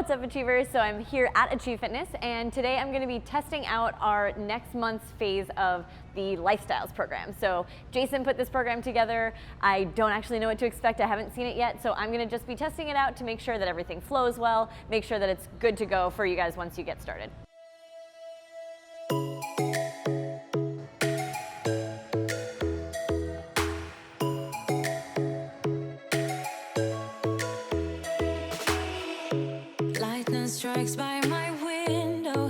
what's up, Achievers? So I'm here at Achieve Fitness, and today I'm going to be testing out our next month's phase of the Lifestyles program. So Jason put this program together. I don't actually know what to expect. I haven't seen it yet, so I'm going to just be testing it out to make sure that everything flows well, make sure that it's good to go for you guys once you get started. By my window.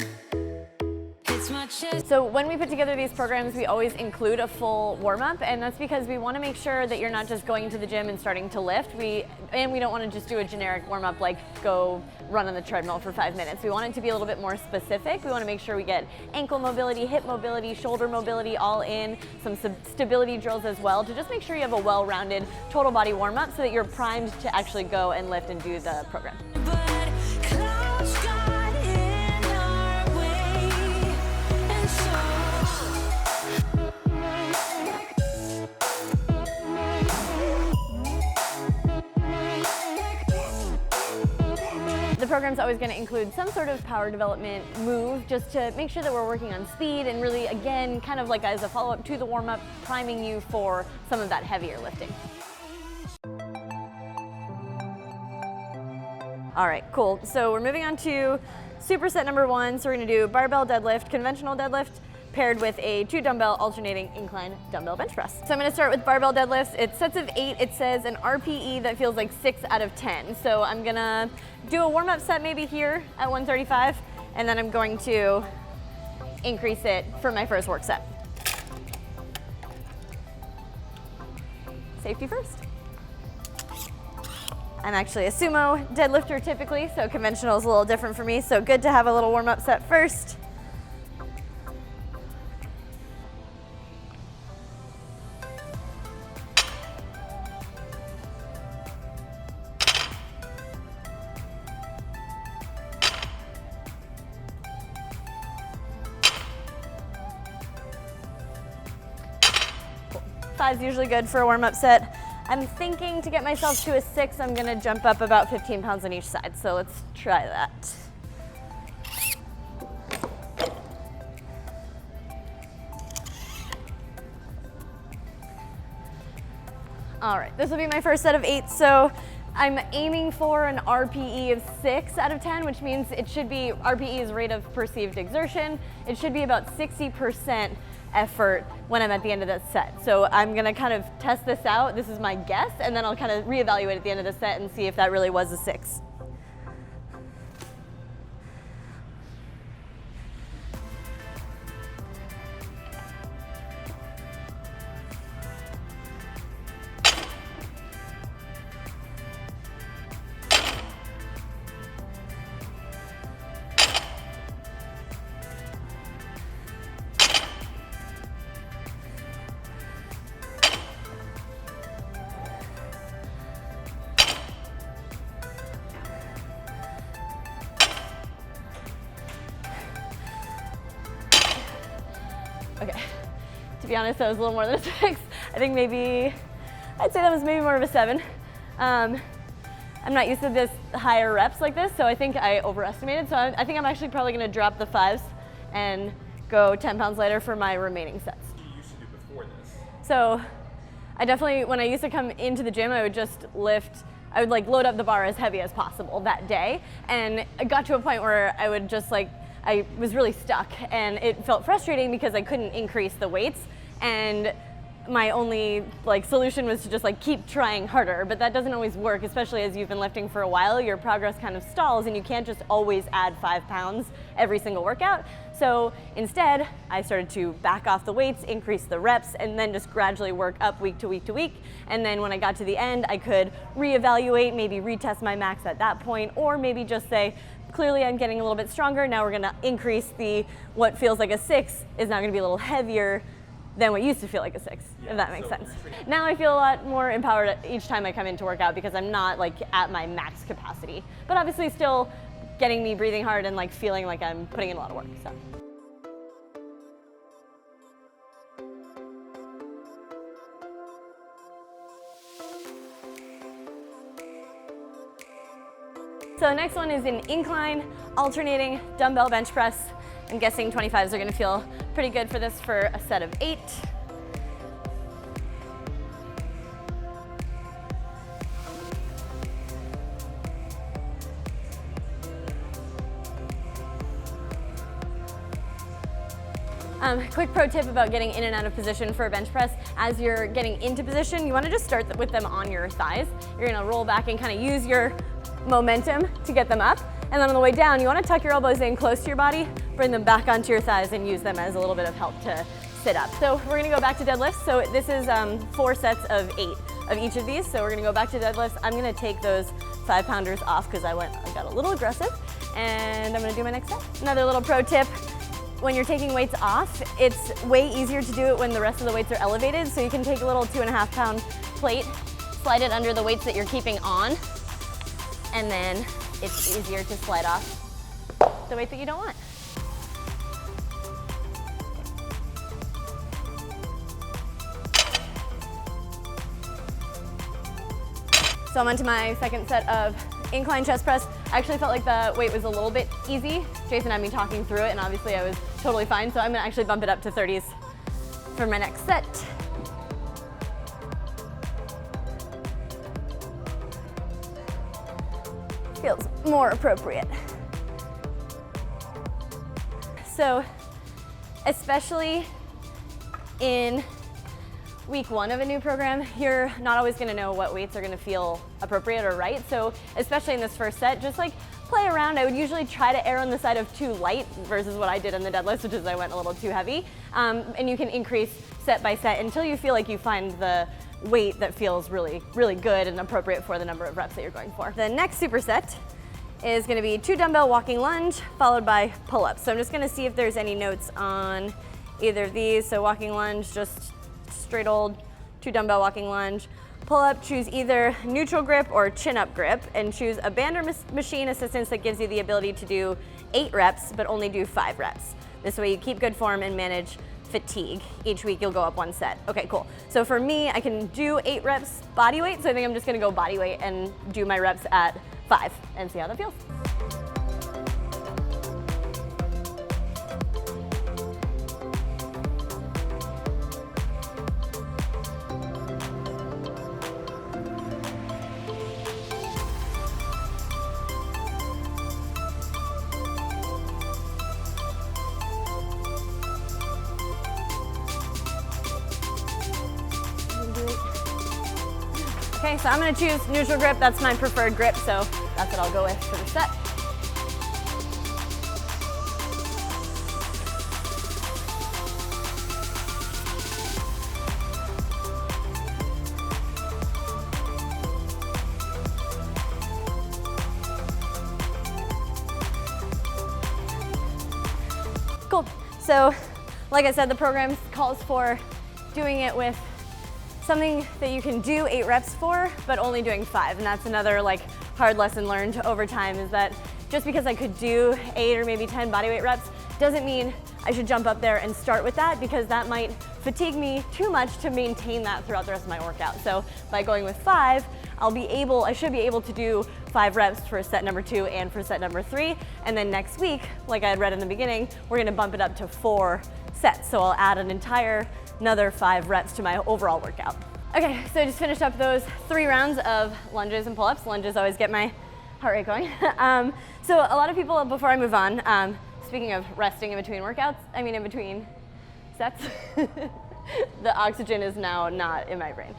It's my chest. So when we put together these programs, we always include a full warm-up, and that's because we want to make sure that you're not just going to the gym and starting to lift. We don't want to just do a generic warm-up like go run on the treadmill for 5 minutes. We want it to be a little bit more specific. We want to make sure we get ankle mobility, hip mobility, shoulder mobility all in, some stability drills as well, to just make sure you have a well-rounded total body warm-up so that you're primed to actually go and lift and do the program. The program's always going to include some sort of power development move just to make sure that we're working on speed and really, again, kind of like as a follow-up to the warm-up, priming you for some of that heavier lifting. All right, cool. So we're moving on to superset number 1. So we're going to do barbell deadlift, conventional deadlift, paired with a 2 dumbbell alternating incline dumbbell bench press. So I'm going to start with barbell deadlifts. It's sets of 8. It says an RPE that feels like 6 out of 10. So I'm going to do a warm-up set maybe here at 135, and then I'm going to increase it for my first work set. Safety first. I'm actually a sumo deadlifter typically, so conventional is a little different for me. So good to have a little warm-up set first. Five's usually good for a warm-up set. I'm thinking to get myself to a 6, I'm gonna jump up about 15 pounds on each side. So let's try that. All right, this will be my first set of 8. So I'm aiming for an RPE of 6 out of 10, which means it should be, RPE is rate of perceived exertion. It should be about 60% effort when I'm at the end of that set. So I'm gonna kind of test this out. This is my guess, and then I'll kind of reevaluate at the end of the set and see if that really was a 6. Okay, to be honest, that was a little more than a 6. I think maybe, I'd say that was maybe more of a 7. I'm not used to this higher reps like this, so I think I overestimated. So I think I'm actually probably gonna drop the 5s and go 10 pounds lighter for my remaining sets. What you used to do before this? So I definitely, when I used to come into the gym, I would just lift, I would like load up the bar as heavy as possible that day. And it got to a point where I would just like, I was really stuck, and it felt frustrating because I couldn't increase the weights, and my only solution was to just keep trying harder, but that doesn't always work, especially as you've been lifting for a while. Your progress kind of stalls, and you can't just always add 5 pounds every single workout. So instead, I started to back off the weights, increase the reps, and then just gradually work up week to week to week. And then when I got to the end, I could reevaluate, maybe retest my max at that point, or maybe just say, clearly I'm getting a little bit stronger. Now we're gonna increase what feels like a 6 is now gonna be a little heavier than what used to feel like a 6, if that makes sense. Now I feel a lot more empowered each time I come in to work out because I'm not at my max capacity, but obviously still getting me breathing hard and feeling like I'm putting in a lot of work. So So the next one is an incline alternating dumbbell bench press. I'm guessing 25s are gonna feel pretty good for this for a set of 8. Quick pro tip about getting in and out of position for a bench press. As you're getting into position, you wanna just start with them on your thighs. You're gonna roll back and kind of use your momentum to get them up. And then on the way down, you wanna tuck your elbows in close to your body, bring them back onto your thighs and use them as a little bit of help to sit up. So we're gonna go back to deadlifts. So this is 4 sets of 8 of each of these. So we're gonna go back to deadlifts. I'm gonna take those 5-pounders off because I got a little aggressive, and I'm gonna do my next set. Another little pro tip. When you're taking weights off, it's way easier to do it when the rest of the weights are elevated. So you can take a little 2.5-pound plate, slide it under the weights that you're keeping on, and then it's easier to slide off the weight that you don't want. So I'm onto my second set of incline chest press. I actually felt like the weight was a little bit easy. Jason had me talking through it, and obviously I was totally fine, so I'm gonna actually bump it up to 30s for my next set. Feels more appropriate. So, especially in week 1 of a new program, you're not always gonna know what weights are gonna feel appropriate or right. So especially in this first set, just like play around. I would usually try to err on the side of too light versus what I did in the deadlifts, which is I went a little too heavy. And you can increase set by set until you feel like you find the weight that feels really, really good and appropriate for the number of reps that you're going for. The next superset is gonna be 2 dumbbell walking lunge followed by pull-ups. So I'm just gonna see if there's any notes on either of these. So walking lunge, just straight old 2 dumbbell walking lunge. Pull up, choose either neutral grip or chin up grip, and choose a band or machine assistance that gives you the ability to do 8 reps, but only do 5 reps. This way you keep good form and manage fatigue. Each week you'll go up 1 set. Okay, cool. So for me, I can do 8 reps body weight, so I think I'm just gonna go body weight and do my reps at 5 and see how that feels. Okay, so I'm gonna choose neutral grip. That's my preferred grip, so that's what I'll go with for the set. Cool. So, like I said, the program calls for doing it with something that you can do 8 reps for, but only doing 5. And that's another like hard lesson learned over time, is that just because I could do 8 or maybe 10 bodyweight reps doesn't mean I should jump up there and start with that, because that might fatigue me too much to maintain that throughout the rest of my workout. So by going with 5, I should be able to do 5 reps for set number 2 and for set number 3. And then next week, like I had read in the beginning, we're gonna bump it up to 4 sets. So I'll add another 5 reps to my overall workout. Okay, so I just finished up those 3 rounds of lunges and pull-ups. Lunges always get my heart rate going. So a lot of people, before I move on, speaking of resting in between workouts, in between sets, the oxygen is now not in my brain.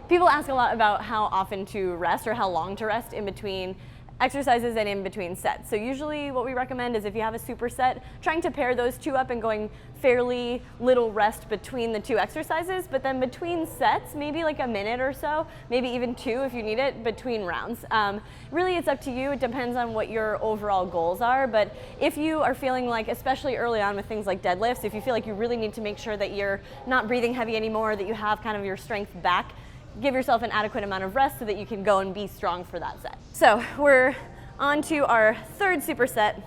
People ask a lot about how often to rest or how long to rest in between exercises and in between sets. So usually what we recommend is if you have a superset, trying to pair those 2 up and going fairly little rest between the 2 exercises, but then between sets, maybe like a minute or so, maybe even 2 if you need it, between rounds. Really it's up to you. It depends on what your overall goals are, but if you are feeling like, especially early on with things like deadlifts, if you feel like you really need to make sure that you're not breathing heavy anymore, that you have kind of your strength back, give yourself an adequate amount of rest so that you can go and be strong for that set. So we're on to our 3rd superset.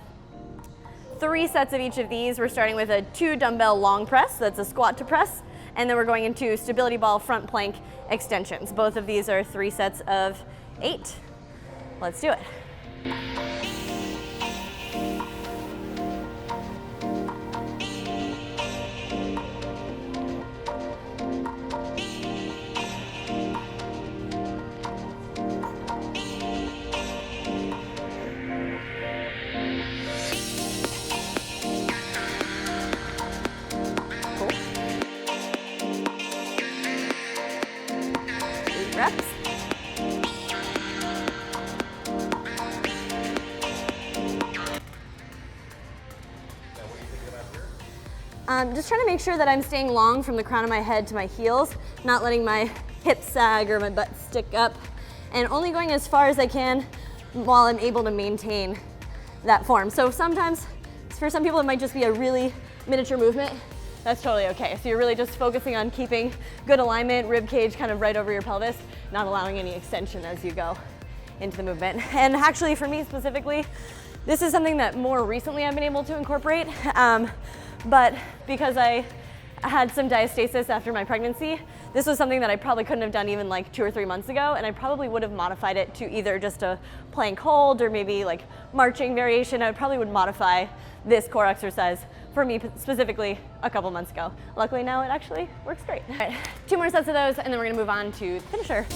3 sets of each of these. We're starting with a 2 dumbbell long press, so that's a squat to press, and then we're going into stability ball front plank extensions. Both of these are 3 sets of 8. Let's do it. Cool. 8 reps. Just trying to make sure that I'm staying long from the crown of my head to my heels, not letting my hips sag or my butt stick up, and only going as far as I can while I'm able to maintain that form. So sometimes, for some people, it might just be a really miniature movement. That's totally okay. So you're really just focusing on keeping good alignment, rib cage kind of right over your pelvis, not allowing any extension as you go into the movement. And actually for me specifically, this is something that more recently I've been able to incorporate. But because I had some diastasis after my pregnancy, this was something that I probably couldn't have done even like 2 or 3 months ago, and I probably would have modified it to either just a plank hold or maybe like marching variation. I probably would modify this core exercise for me specifically a couple months ago. Luckily now it actually works great. All right, 2 more sets of those and then we're gonna move on to the finisher.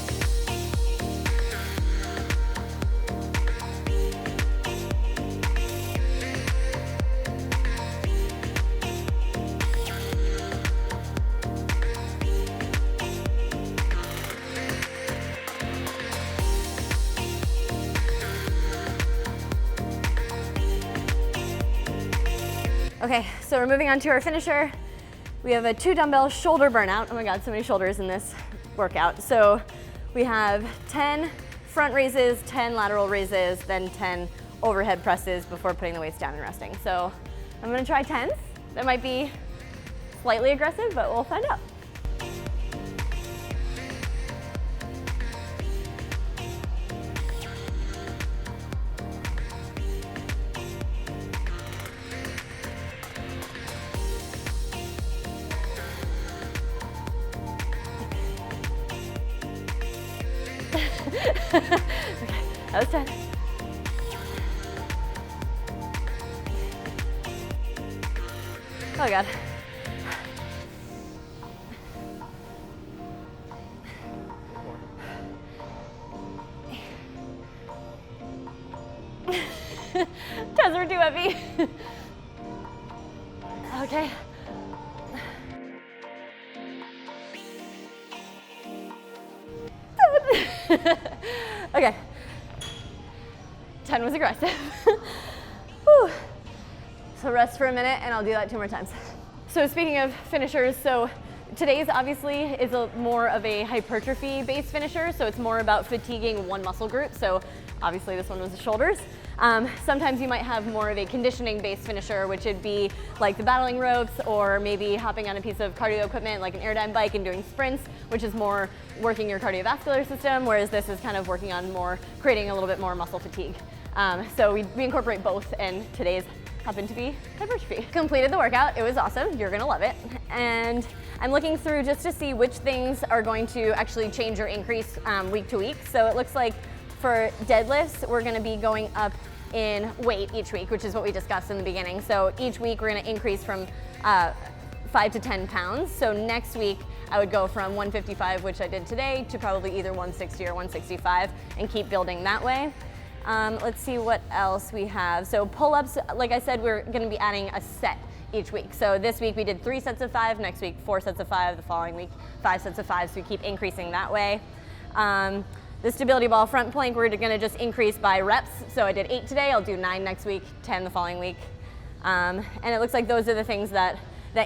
Okay, so we're moving on to our finisher. We have a 2 dumbbell shoulder burnout. Oh my God, so many shoulders in this workout. So we have 10 front raises, 10 lateral raises, then 10 overhead presses before putting the weights down and resting. So I'm gonna try 10s. That might be slightly aggressive, but we'll find out. Okay, that was 10. Oh God. Tens were too heavy. Okay. Okay. 10 was aggressive. Whew. So rest for a minute and I'll do that 2 more times. So speaking of finishers, so today's obviously is more of a hypertrophy based finisher, so it's more about fatiguing one muscle group. So obviously this one was the shoulders. Sometimes you might have more of a conditioning based finisher, which would be like the battling ropes or maybe hopping on a piece of cardio equipment like an airdyne bike and doing sprints, which is more working your cardiovascular system, whereas this is kind of working on more, creating a little bit more muscle fatigue. So we incorporate both, and today's happened to be hypertrophy. Completed the workout, it was awesome, you're gonna love it. And I'm looking through just to see which things are going to actually change or increase week to week. So it looks like for deadlifts, we're gonna be going up in weight each week, which is what we discussed in the beginning. So each week we're gonna increase from 5 to 10 pounds. So next week I would go from 155, which I did today, to probably either 160 or 165 and keep building that way. Let's see what else we have. So pull-ups, like I said, we're gonna be adding a set each week. So this week we did 3 sets of 5, next week 4 sets of 5, the following week 5 sets of 5, so we keep increasing that way. The stability ball front plank, we're gonna just increase by reps. So I did 8 today, I'll do 9 next week, 10 the following week. And it looks like those are the things that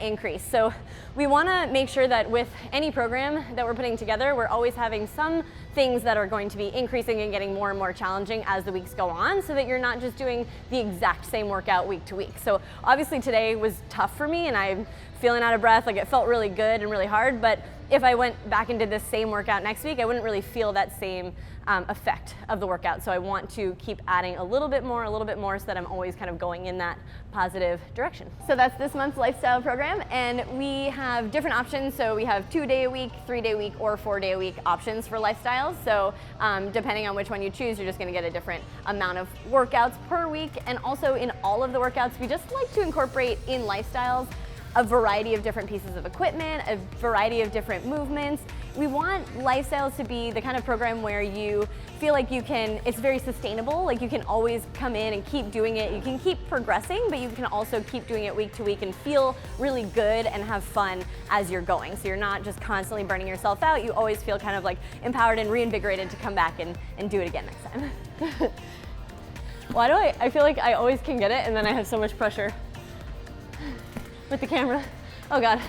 increase. So we wanna make sure that with any program that we're putting together, we're always having some things that are going to be increasing and getting more and more challenging as the weeks go on, so that you're not just doing the exact same workout week to week. So obviously today was tough for me and I'm feeling out of breath, like it felt really good and really hard, but if I went back and did this same workout next week, I wouldn't really feel that same effect of the workout. So I want to keep adding a little bit more so that I'm always kind of going in that positive direction. So that's this month's lifestyle program, and we have different options. So we have 2-day-a-week, 3-day-a-week, or 4-day-a-week options for lifestyles. So depending on which one you choose, you're just gonna get a different amount of workouts per week. And also in all of the workouts, we just like to incorporate in lifestyles a variety of different pieces of equipment, a variety of different movements. We want lifestyles to be the kind of program where you feel like it's very sustainable, like you can always come in and keep doing it. You can keep progressing, but you can also keep doing it week to week and feel really good and have fun as you're going. So you're not just constantly burning yourself out. You always feel kind of like empowered and reinvigorated to come back and do it again next time. Why do I feel like I always can get it and then I have so much pressure with the camera? Oh God.